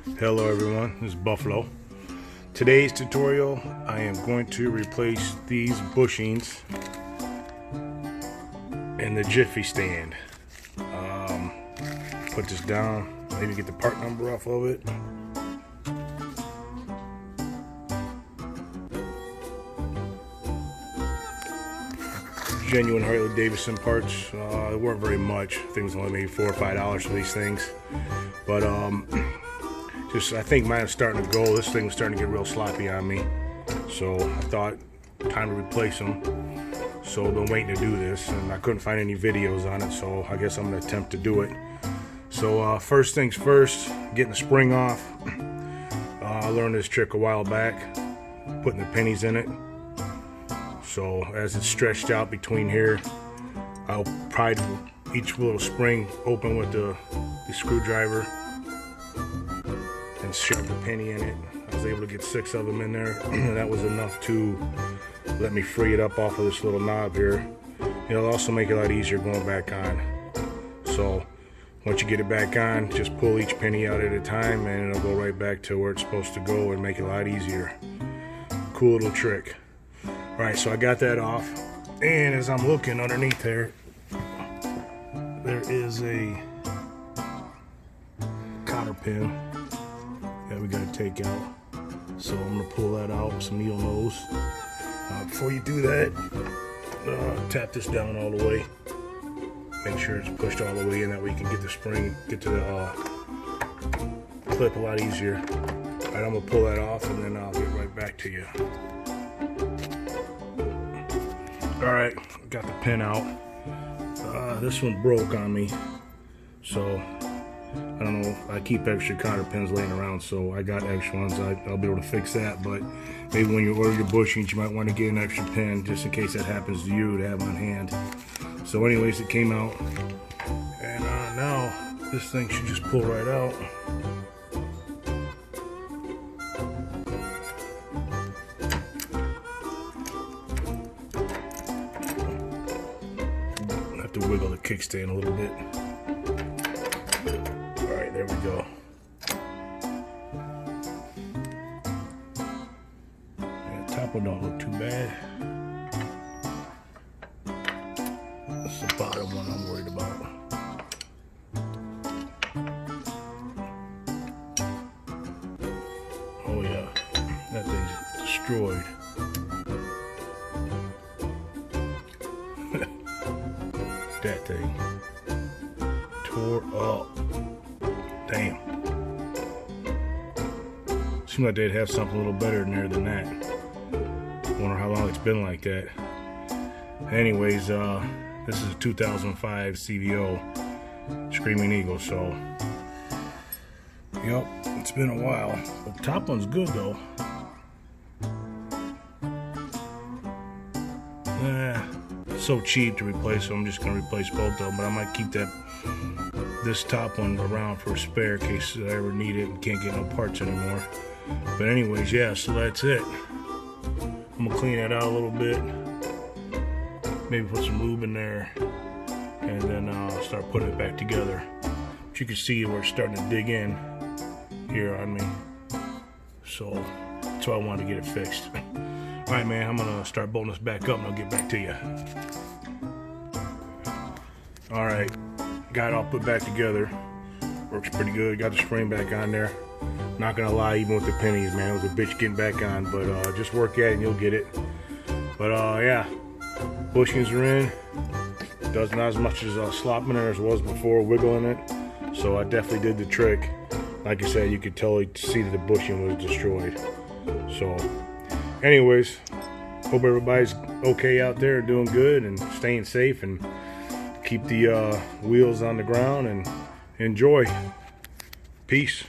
Hello everyone, this is Buffalo. Today's tutorial, I am going to replace these bushings in the jiffy stand. Put this down, maybe get the part number off of it. Genuine Harley Davidson parts. They weren't very much. I think it was only maybe $4 or $5 for these things. But I think mine is starting to go. This thing was starting to get real sloppy on me. So I thought, time to replace them. So I've been waiting to do this, and I couldn't find any videos on it, so I guess I'm going to attempt to do it. So first things first, getting the spring off. I learned this trick a while back, putting the pennies in it. So as it's stretched out between here, I'll pry each little spring open with the screwdriver and shove the penny in it. I was able to get 6 of them in there. That was enough to let me free it up off of this little knob here. It'll also make it a lot easier going back on. So once you get it back on, just pull each penny out at a time and it'll go right back to where it's supposed to go and make it a lot easier. Cool little trick. Alright, so I got that off, and as I'm looking underneath there is a cotter pin that we got to take out. So I'm going to pull that out with some needle nose. Before you do that, tap this down all the way. Make sure it's pushed all the way in, that way you can get the spring, get to the clip a lot easier. Alright, I'm going to pull that off and then I'll get right back to you. Alright, got the pin out. This one broke on me, so I don't know, I keep extra cotter pins laying around, so I got extra ones. I'll be able to fix that, but maybe when you order your bushings, you might want to get an extra pin just in case that happens to you, to have on hand. So anyways, it came out, and now this thing should just pull right out. To wiggle the kickstand a little bit. Alright, there we go. Yeah, the top one don't look too bad. That's the bottom one I'm worried about. Oh yeah, that thing's destroyed. That thing tore up. Damn. Seems like they'd have something a little better in there than that. Wonder how long it's been like that. Anyways, this is a 2005 CVO Screaming Eagle, so yep, it's been a while. The top one's good though. So cheap to replace, so I'm just going to replace both of them, but I might keep this top one around for a spare in case I ever need it and can't get no parts anymore. But anyways, yeah, so that's it. I'm going to clean that out a little bit, maybe put some lube in there, and then I'll start putting it back together. But you can see where it's starting to dig in here on me, so that's why I wanted to get it fixed. Alright man, I'm gonna start bolting this back up and I'll get back to you. Alright, got it all put back together. Works pretty good, got the spring back on there. Not gonna lie, even with the pennies, man, it was a bitch getting back on, but just work at it and you'll get it. But yeah, bushings are in. Does not as much as slopping there as it was before, wiggling it. So I definitely did the trick. Like I said, you could totally see that the bushing was destroyed. So anyways, hope everybody's okay out there, doing good and staying safe, and keep the wheels on the ground and enjoy. Peace.